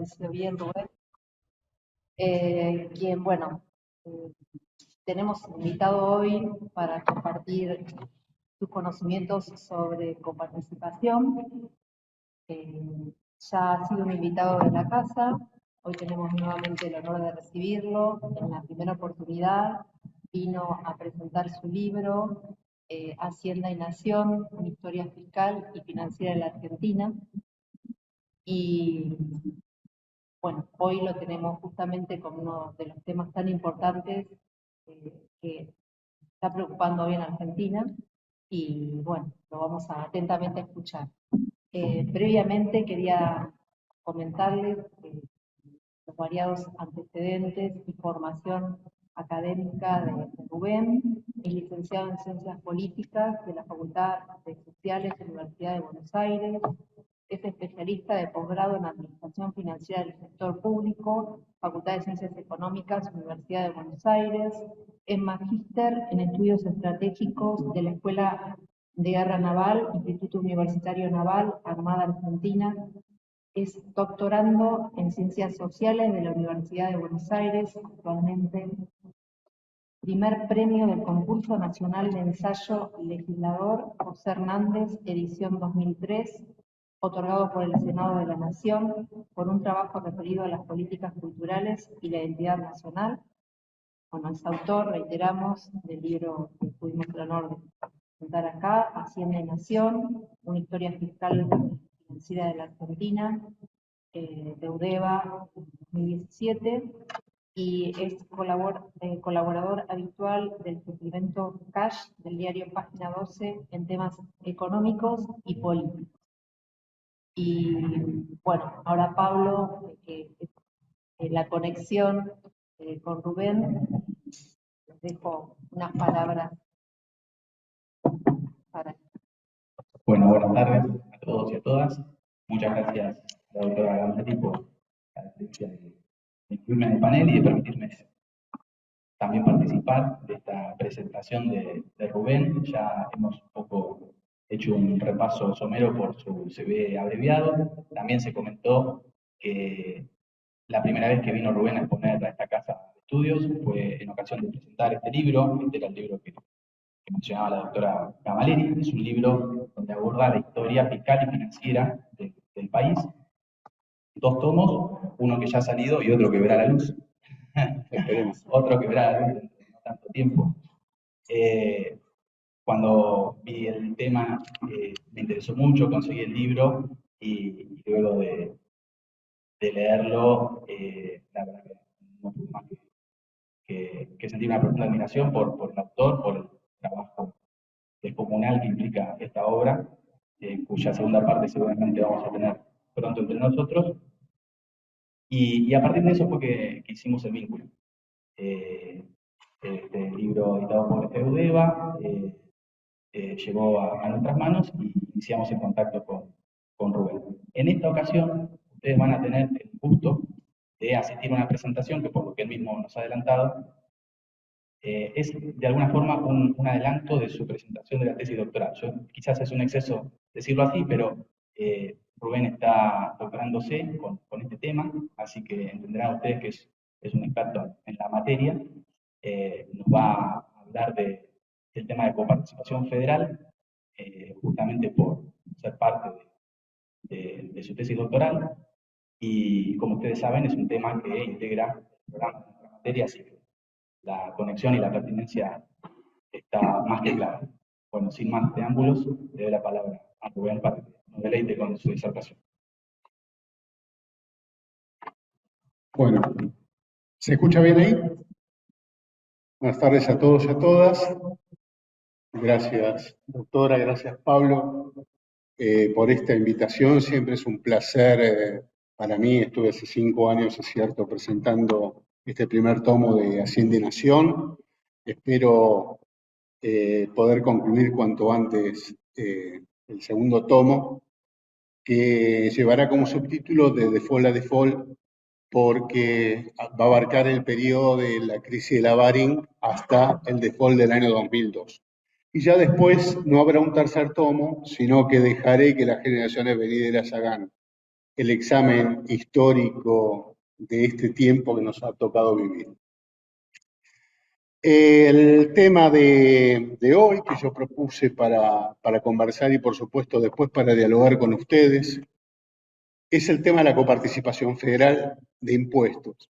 parecido bien, Rubén. Quien, bueno, eh, tenemos invitado hoy para compartir sus conocimientos sobre coparticipación. Ya ha sido un invitado de la casa, hoy tenemos nuevamente el honor de recibirlo. En la primera oportunidad vino a presentar su libro, Hacienda y Nación, una historia fiscal y financiera de la Argentina. Y bueno, hoy lo tenemos justamente como uno de los temas tan importantes que está preocupando hoy en Argentina, y bueno, lo vamos a atentamente escuchar. Previamente quería comentarles los variados antecedentes y formación académica de Rubén. Es licenciado en Ciencias Políticas de la Facultad de Sociales de la Universidad de Buenos Aires. Es especialista de posgrado en Administración Financiera del Sector Público, Facultad de Ciencias Económicas, Universidad de Buenos Aires. Es magíster en Estudios Estratégicos de la Escuela de Guerra Naval, Instituto Universitario Naval, Armada Argentina. Es doctorando en Ciencias Sociales de la Universidad de Buenos Aires, actualmente primer premio del Concurso Nacional de Ensayo Legislador José Hernández, edición 2003, otorgado por el Senado de la Nación, por un trabajo referido a las políticas culturales y la identidad nacional. Bueno, es autor, reiteramos, del libro que tuvimos el honor de presentar acá, Hacienda y Nación, una historia fiscal y financiera de la Argentina, de UDEVA, 2017, y es colaborador habitual del suplemento Cash del diario Página 12 en temas económicos y políticos. Y bueno, ahora Pablo, la conexión con Rubén, les dejo unas palabras para... Bueno, buenas tardes a todos y a todas. Muchas gracias a la doctora Gambetti por la deferencia de incluirme en el panel y de permitirme también participar de esta presentación de Rubén. Ya hemos un poco hecho un repaso somero por su CV abreviado. También se comentó que la primera vez que vino Rubén a exponer a esta casa de estudios fue en ocasión de presentar este libro. Este era el libro que mencionaba la doctora Camilleri. Es un libro donde aborda la historia fiscal y financiera del país. Dos tomos, uno que ya ha salido y otro que verá la luz. Otro que verá la luz dentro de no tanto tiempo. Cuando vi el tema me interesó mucho, conseguí el libro y luego de leerlo, la verdad que no pude más que sentir una profunda admiración por el autor, por el trabajo descomunal que implica esta obra, cuya segunda parte seguramente vamos a tener pronto entre nosotros. Y a partir de eso fue que hicimos el vínculo. Este libro editado por Eudeva llegó a nuestras manos y iniciamos el contacto con Rubén. En esta ocasión, ustedes van a tener el gusto de asistir a una presentación que, por lo que él mismo nos ha adelantado, es de alguna forma un adelanto de su presentación de la tesis doctoral. Quizás es un exceso decirlo así, pero Rubén está doctorándose con este tema, así que entenderán ustedes que es un experto en la materia. Nos va a hablar del tema de coparticipación federal, justamente por ser parte de su tesis doctoral, y como ustedes saben es un tema que integra el programa de nuestra materia, así que la conexión y la pertinencia está más que clara. Bueno, sin más preámbulos, le doy la palabra a Rubén para que nos deleite con su disertación. Bueno, ¿se escucha bien ahí? Buenas tardes a todos y a todas. Gracias, doctora, gracias, Pablo, por esta invitación. Siempre es un placer para mí. Estuve hace 5 años, es cierto, presentando este primer tomo de Hacienda y Nación. Espero poder concluir cuanto antes el segundo tomo, que llevará como subtítulo de Default a Default, porque va a abarcar el periodo de la crisis de la Baring hasta el default del año 2002. Y ya después no habrá un tercer tomo, sino que dejaré que las generaciones venideras hagan el examen histórico de este tiempo que nos ha tocado vivir. El tema de hoy que yo propuse para conversar y por supuesto después para dialogar con ustedes es el tema de la coparticipación federal de impuestos.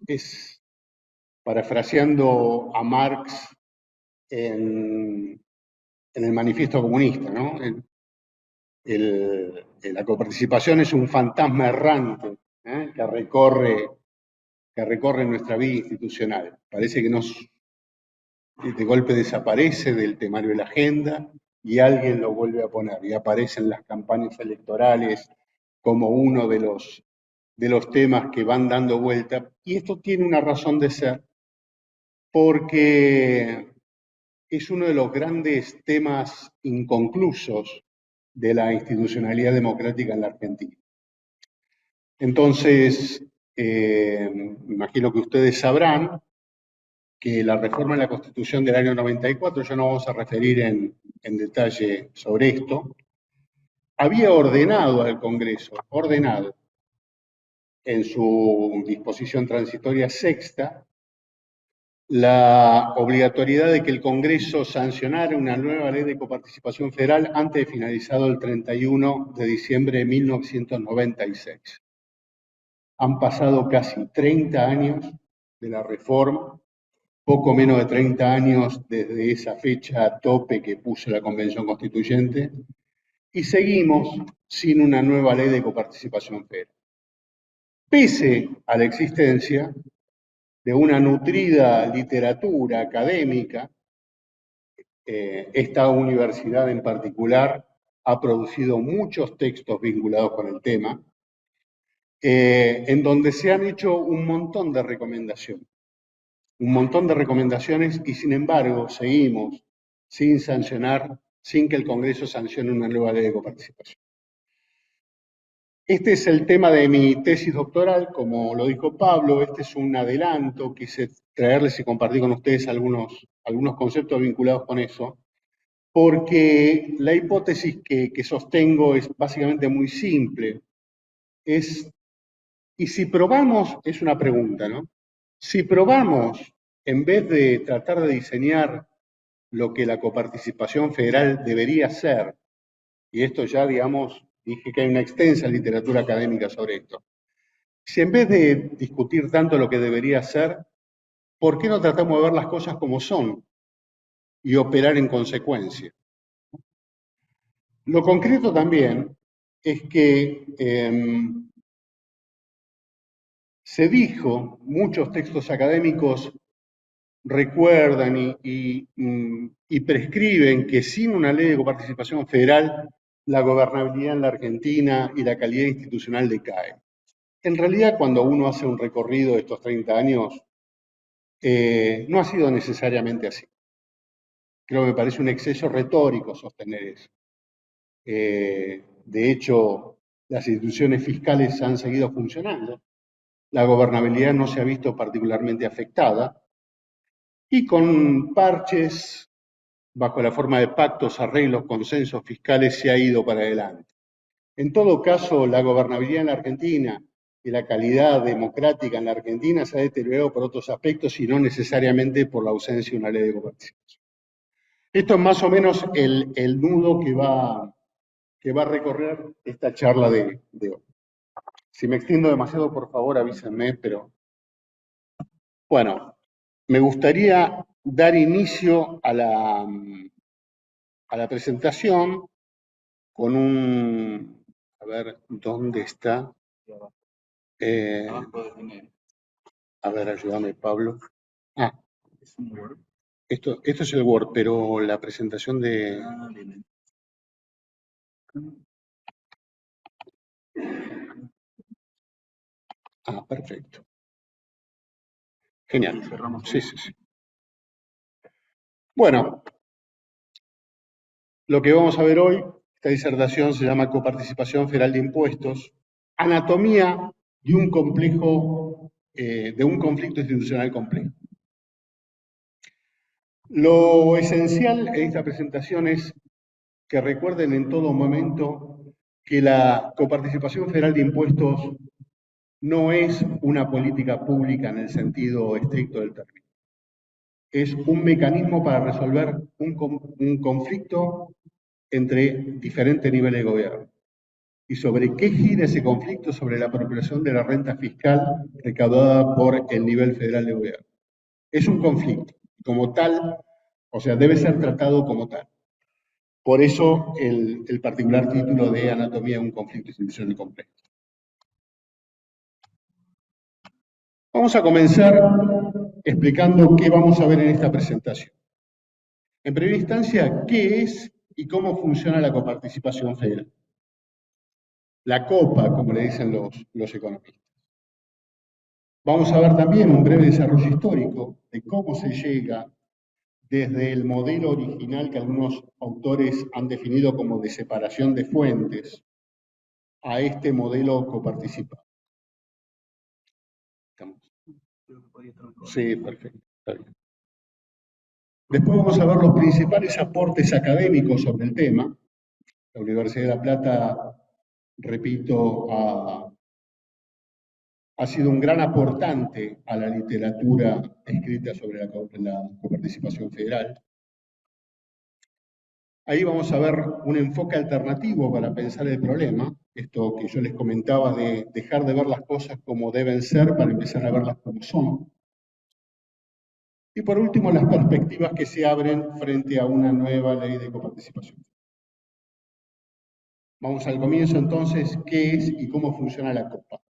Es parafraseando a Marx en el manifiesto comunista, ¿no? La coparticipación es un fantasma errante que recorre nuestra vida institucional. Parece que de golpe desaparece del temario de la agenda y alguien lo vuelve a poner y aparece en las campañas electorales como uno de los temas que van dando vuelta. Y esto tiene una razón de ser porque es uno de los grandes temas inconclusos de la institucionalidad democrática en la Argentina. Entonces, me imagino que ustedes sabrán que la reforma de la Constitución del año 94, ya no vamos a referir en detalle sobre esto, había ordenado al Congreso, en su disposición transitoria sexta, la obligatoriedad de que el Congreso sancionara una nueva ley de coparticipación federal antes de finalizado el 31 de diciembre de 1996. Han pasado casi 30 años de la reforma, poco menos de 30 años desde esa fecha tope que puso la Convención Constituyente, y seguimos sin una nueva ley de coparticipación federal. Pese a la existencia de una nutrida literatura académica, esta universidad en particular ha producido muchos textos vinculados con el tema, en donde se han hecho un montón de recomendaciones. Y sin embargo seguimos sin sancionar, sin que el Congreso sancione una nueva ley de coparticipación. Este es el tema de mi tesis doctoral, como lo dijo Pablo, este es un adelanto, quise traerles y compartir con ustedes algunos conceptos vinculados con eso, porque la hipótesis que sostengo es básicamente muy simple. Y si probamos, es una pregunta, ¿no? Si probamos, en vez de tratar de diseñar lo que la coparticipación federal debería ser, y esto ya, digamos, dije que hay una extensa literatura académica sobre esto, si en vez de discutir tanto lo que debería ser, ¿por qué no tratamos de ver las cosas como son y operar en consecuencia? Lo concreto también es que se dijo, muchos textos académicos recuerdan y prescriben que sin una ley de coparticipación federal, la gobernabilidad en la Argentina y la calidad institucional decae. En realidad, cuando uno hace un recorrido de estos 30 años, no ha sido necesariamente así. Creo que me parece un exceso retórico sostener eso. De hecho, las instituciones fiscales han seguido funcionando, la gobernabilidad no se ha visto particularmente afectada, y con parches, bajo la forma de pactos, arreglos, consensos fiscales, se ha ido para adelante. En todo caso, la gobernabilidad en la Argentina y la calidad democrática en la Argentina se ha deteriorado por otros aspectos y no necesariamente por la ausencia de una ley de coparticipación. Esto es más o menos el nudo que va a recorrer esta charla de hoy. Si me extiendo demasiado, por favor, avísenme, pero bueno, me gustaría dar inicio a la presentación con a ver, ¿dónde está? A ver, ayúdame, Pablo. Esto es el Word, pero la presentación de... perfecto. Genial. Sí. Bueno, lo que vamos a ver hoy, esta disertación se llama Coparticipación Federal de Impuestos, anatomía de un conflicto institucional complejo. Lo esencial en esta presentación es que recuerden en todo momento que la coparticipación federal de impuestos no es una política pública en el sentido estricto del término. Es un mecanismo para resolver un conflicto entre diferentes niveles de gobierno. ¿Y sobre qué gira ese conflicto? Sobre la apropiación de la renta fiscal recaudada por el nivel federal de gobierno. Es un conflicto, como tal, o sea, debe ser tratado como tal. Por eso el particular título de Anatomía de un conflicto institucional complejo. Vamos a comenzar explicando qué vamos a ver en esta presentación. En primera instancia, ¿qué es y cómo funciona la coparticipación federal? La COPA, como le dicen los economistas. Vamos a ver también un breve desarrollo histórico de cómo se llega desde el modelo original que algunos autores han definido como de separación de fuentes a este modelo coparticipado. Sí, perfecto. Está bien. Después vamos a ver los principales aportes académicos sobre el tema. La Universidad de La Plata, repito, ha sido un gran aportante a la literatura escrita sobre la coparticipación federal. Ahí vamos a ver un enfoque alternativo para pensar el problema, esto que yo les comentaba de dejar de ver las cosas como deben ser para empezar a verlas como son. Y por último, las perspectivas que se abren frente a una nueva ley de coparticipación. Vamos al comienzo entonces, ¿qué es y cómo funciona la COPA?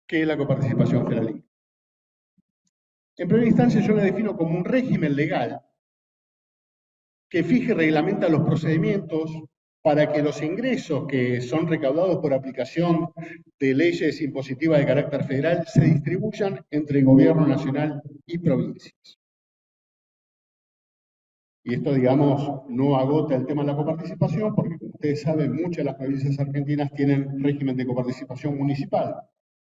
¿Qué es la coparticipación federal? En primera instancia yo la defino como un régimen legal que fije y reglamenta los procedimientos para que los ingresos que son recaudados por aplicación de leyes impositivas de carácter federal se distribuyan entre el gobierno nacional y provincias. Y esto, digamos, no agota el tema de la coparticipación, porque como ustedes saben, muchas de las provincias argentinas tienen régimen de coparticipación municipal,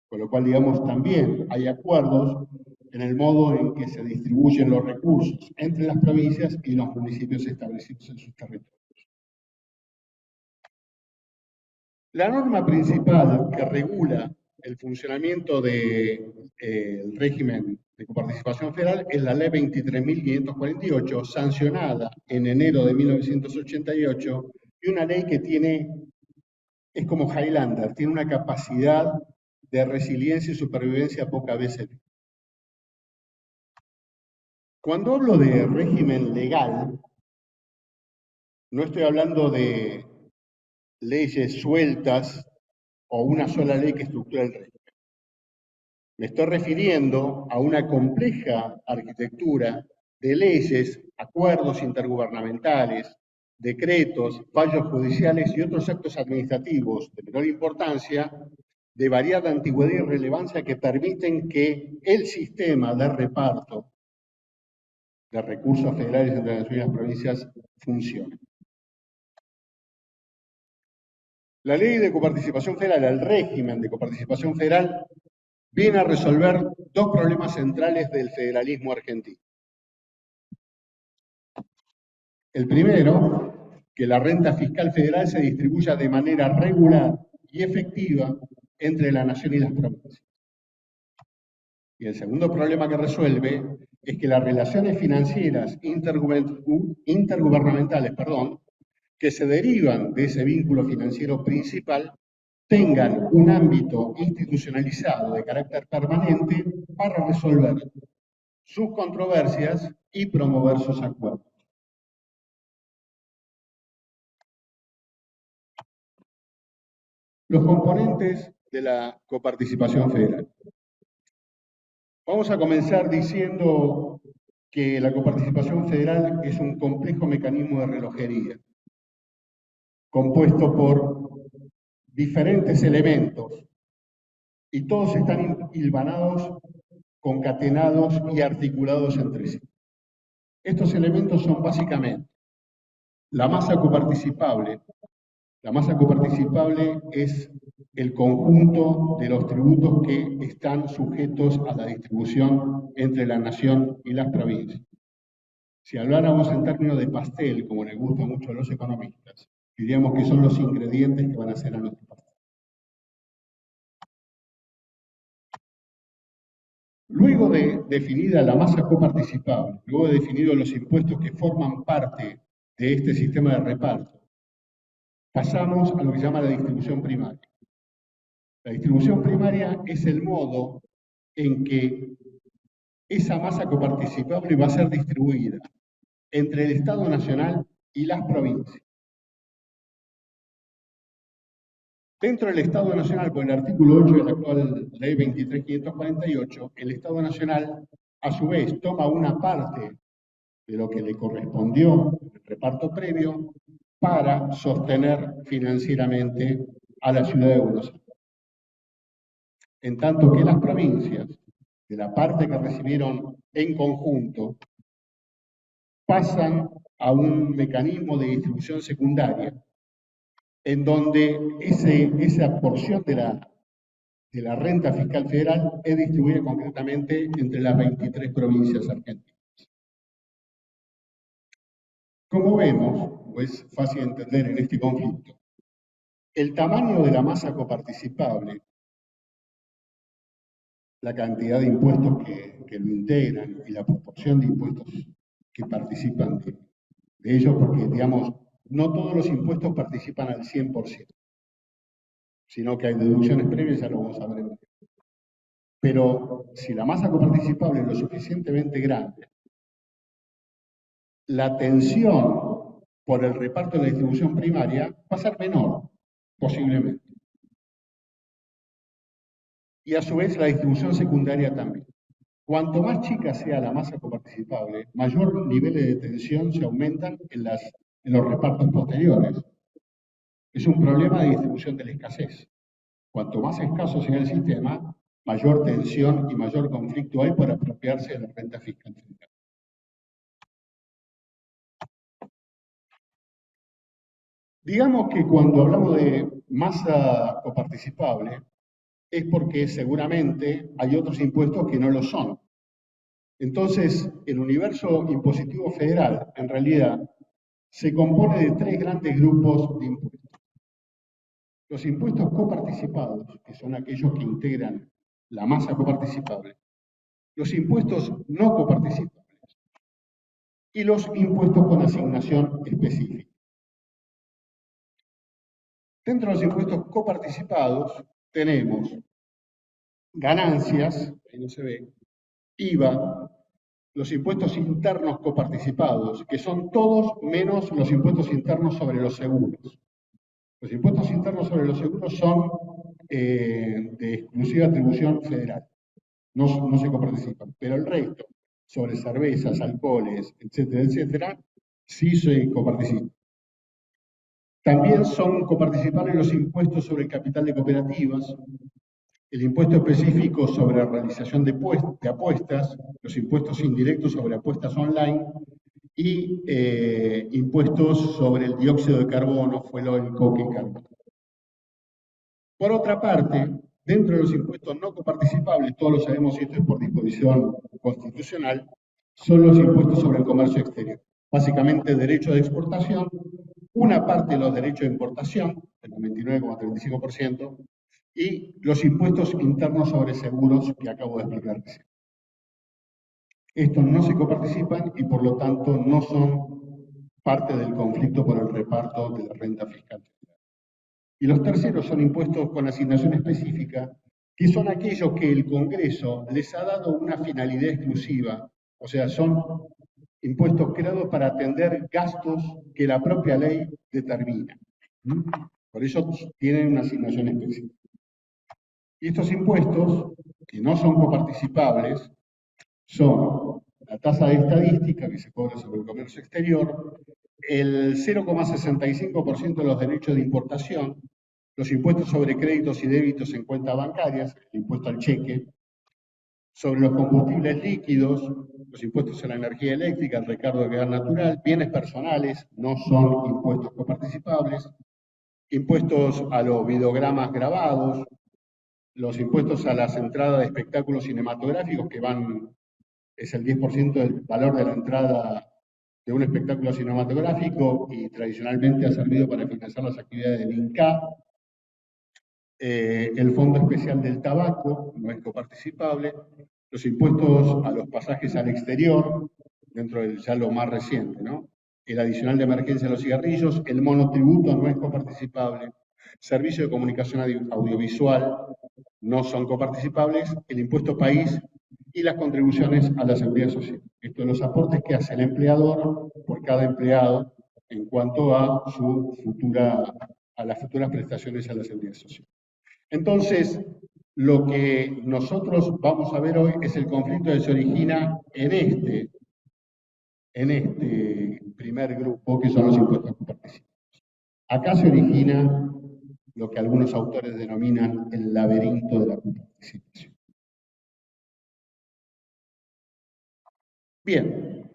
con lo cual, digamos, también hay acuerdos en el modo en que se distribuyen los recursos entre las provincias y los municipios establecidos en sus territorios. La norma principal que regula el funcionamiento del régimen de coparticipación federal es la Ley 23.548, sancionada en enero de 1988, y una ley que es como Highlander, tiene una capacidad de resiliencia y supervivencia pocas veces. Cuando hablo de régimen legal, no estoy hablando de leyes sueltas o una sola ley que estructura el régimen. Me estoy refiriendo a una compleja arquitectura de leyes, acuerdos intergubernamentales, decretos, fallos judiciales y otros actos administrativos de menor importancia, de variada antigüedad y relevancia, que permiten que el sistema de reparto de recursos federales entre las distintas provincias funcione. La ley de coparticipación federal, el régimen de coparticipación federal, viene a resolver dos problemas centrales del federalismo argentino. El primero, que la renta fiscal federal se distribuya de manera regular y efectiva entre la nación y las provincias. Y el segundo problema que resuelve es que las relaciones financieras intergubernamentales, que se derivan de ese vínculo financiero principal, tengan un ámbito institucionalizado de carácter permanente para resolver sus controversias y promover sus acuerdos. Los componentes de la coparticipación federal. Vamos a comenzar diciendo que la coparticipación federal es un complejo mecanismo de relojería, compuesto por diferentes elementos, y todos están hilvanados, concatenados y articulados entre sí. Estos elementos son básicamente la masa coparticipable. La masa coparticipable es el conjunto de los tributos que están sujetos a la distribución entre la nación y las provincias. Si habláramos en términos de pastel, como les gusta mucho a los economistas, diríamos que son los ingredientes que van a hacer a nuestro pastel. Luego de definida la masa coparticipable, luego de definidos los impuestos que forman parte de este sistema de reparto, pasamos a lo que se llama la distribución primaria. La distribución primaria es el modo en que esa masa coparticipable va a ser distribuida entre el Estado Nacional y las provincias. Dentro del Estado Nacional, por el artículo 8 de la actual Ley 23.548, el Estado Nacional, a su vez, toma una parte de lo que le correspondió en el reparto previo para sostener financieramente a la ciudad de Buenos Aires. En tanto que las provincias, de la parte que recibieron en conjunto, pasan a un mecanismo de distribución secundaria, en donde esa porción de la renta fiscal federal es distribuida concretamente entre las 23 provincias argentinas. Como vemos, es fácil entender en este conflicto, el tamaño de la masa coparticipable, la cantidad de impuestos que lo integran y la proporción de impuestos que participan de ellos, porque, digamos, no todos los impuestos participan al 100%, sino que hay deducciones previas, ya lo vamos a ver en breve. Pero si la masa coparticipable es lo suficientemente grande, la tensión por el reparto de la distribución primaria va a ser menor, posiblemente. Y a su vez la distribución secundaria también. Cuanto más chica sea la masa coparticipable, mayor niveles de tensión se aumentan en los repartos posteriores. Es un problema de distribución de la escasez. Cuanto más escaso sea el sistema, mayor tensión y mayor conflicto hay por apropiarse de la renta fiscal federal. Digamos que cuando hablamos de masa coparticipable, es porque seguramente hay otros impuestos que no lo son. Entonces, el universo impositivo federal, en realidad, se compone de tres grandes grupos de impuestos. Los impuestos coparticipados, que son aquellos que integran la masa coparticipable, los impuestos no coparticipables y los impuestos con asignación específica. Dentro de los impuestos coparticipados tenemos ganancias, ahí no se ve, IVA, los impuestos internos coparticipados, que son todos menos los impuestos internos sobre los seguros. Los impuestos internos sobre los seguros son de exclusiva atribución federal, no se coparticipan, pero el resto, sobre cervezas, alcoholes, etcétera, etcétera, sí se coparticipan. También son coparticipables los impuestos sobre el capital de cooperativas, el impuesto específico sobre realización de apuestas, los impuestos indirectos sobre apuestas online y impuestos sobre el dióxido de carbono, fuel, coque y carbono. Por otra parte, dentro de los impuestos no coparticipables, todos lo sabemos y esto es por disposición constitucional, son los impuestos sobre el comercio exterior. Básicamente derecho de exportación, una parte de los derechos de importación, el 99,35%, y los impuestos internos sobre seguros que acabo de explicar recién. Estos no se coparticipan y por lo tanto no son parte del conflicto por el reparto de la renta fiscal. Y los terceros son impuestos con asignación específica, que son aquellos que el Congreso les ha dado una finalidad exclusiva, o sea, son impuestos creados para atender gastos que la propia ley determina. Por eso tienen una asignación específica. Y estos impuestos, que no son coparticipables, son la tasa de estadística que se cobra sobre el comercio exterior, el 0,65% de los derechos de importación, los impuestos sobre créditos y débitos en cuentas bancarias, el impuesto al cheque, sobre los combustibles líquidos, los impuestos a la energía eléctrica, el recargo de gas natural, bienes personales, no son impuestos coparticipables, impuestos a los videogramas grabados, los impuestos a las entradas de espectáculos cinematográficos que es el 10% del valor de la entrada de un espectáculo cinematográfico y tradicionalmente ha servido para financiar las actividades del INCA. El Fondo Especial del Tabaco no es coparticipable, los impuestos a los pasajes al exterior, dentro del ya lo más reciente, ¿no? El adicional de emergencia de los cigarrillos, el monotributo no es coparticipable, servicio de comunicación audiovisual no son coparticipables, el impuesto país y las contribuciones a la seguridad social. Esto es los aportes que hace el empleador por cada empleado en cuanto a a las futuras prestaciones a la seguridad social. Entonces, lo que nosotros vamos a ver hoy es el conflicto que se origina en este primer grupo, que son los impuestos coparticipables. Acá se origina lo que algunos autores denominan el laberinto de la coparticipación. Bien,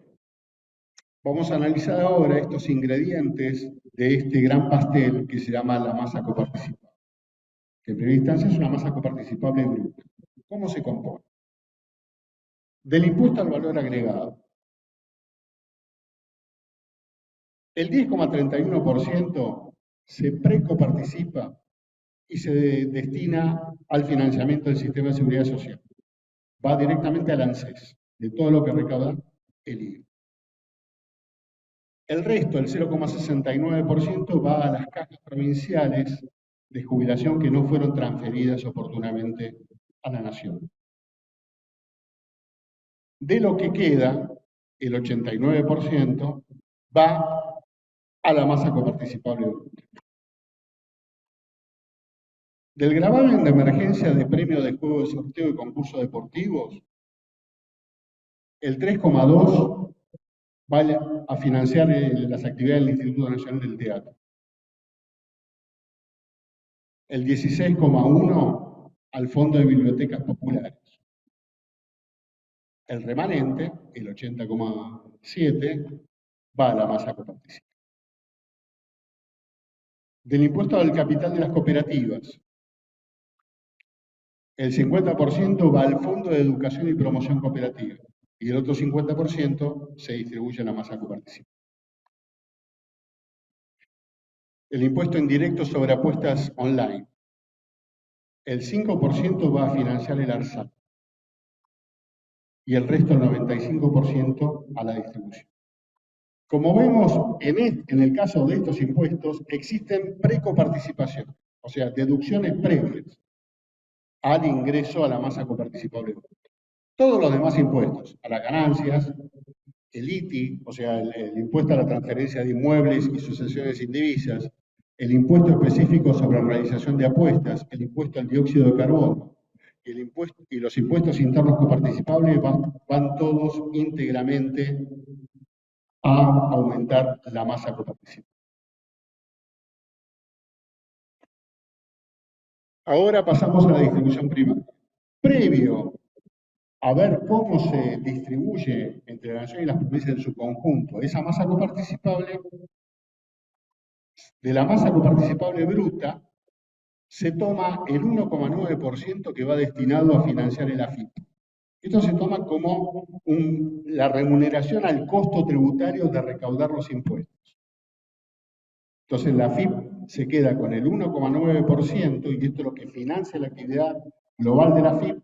vamos a analizar ahora estos ingredientes de este gran pastel que se llama la masa coparticipable, que en primera instancia es una masa coparticipable bruta. ¿Cómo se compone? Del impuesto al valor agregado. El 10,31% se precoparticipa y se destina al financiamiento del sistema de seguridad social. Va directamente al ANSES, de todo lo que recauda el IVA. El resto, el 0,69%, va a las cajas provinciales de jubilación que no fueron transferidas oportunamente a la nación. De lo que queda, el 89% va a la masa coparticipable bruta. Del gravamen de emergencia de premio de juego de sorteo y concursos deportivos, el 3,2% va a financiar las actividades del Instituto Nacional del Teatro. El 16,1% al Fondo de Bibliotecas Populares. El remanente, el 80,7%, va a la masa coparticipativa. Del impuesto al capital de las cooperativas, el 50% va al Fondo de Educación y Promoción Cooperativa y el otro 50% se distribuye en la masa coparticipativa. El impuesto indirecto sobre apuestas online, el 5% va a financiar el ARSAT y el resto, el 95%, a la distribución. Como vemos, en el caso de estos impuestos existen precoparticipación, o sea, deducciones previas al ingreso a la masa coparticipable. Todos los demás impuestos, a las ganancias, el ITI, o sea, el impuesto a la transferencia de inmuebles y sucesiones indivisas, el impuesto específico sobre realización de apuestas, el impuesto al dióxido de carbono y los impuestos internos coparticipables van todos íntegramente a aumentar la masa coparticipativa. Ahora pasamos a la distribución primaria. Previo a ver cómo se distribuye entre la nación y las provincias en su conjunto esa masa coparticipable, de la masa coparticipable bruta se toma el 1,9% que va destinado a financiar el AFIP. Esto se toma como la remuneración al costo tributario de recaudar los impuestos. Entonces la AFIP se queda con el 1,9% y esto es lo que financia la actividad global de la AFIP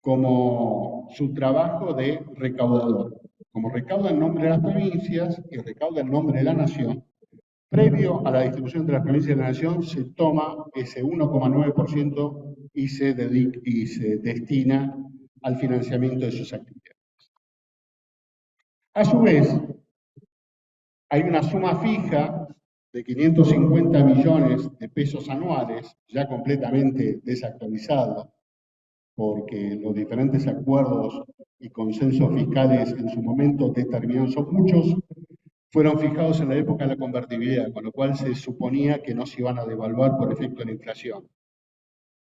como su trabajo de recaudador. Como recauda en nombre de las provincias y recauda en nombre de la nación, previo a la distribución de las provincias de la nación se toma ese 1,9% y se destina al financiamiento de sus actividades. A su vez, hay una suma fija de 550 millones de pesos anuales, ya completamente desactualizada, porque los diferentes acuerdos y consensos fiscales en su momento determinados son muchos, fueron fijados en la época de la convertibilidad, con lo cual se suponía que no se iban a devaluar por efecto de la inflación.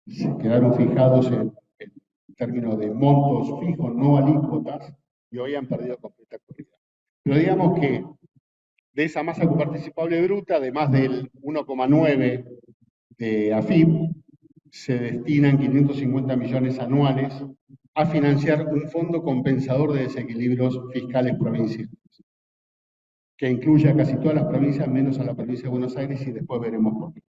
Se quedaron fijados en términos de montos fijos, no alícuotas, y hoy han perdido completa actualidad. Pero digamos que de esa masa coparticipable bruta, además del 1,9 de AFIP, se destinan 550 millones anuales a financiar un fondo compensador de desequilibrios fiscales provinciales. que incluya casi todas las provincias, menos a la provincia de Buenos Aires, y después veremos por qué.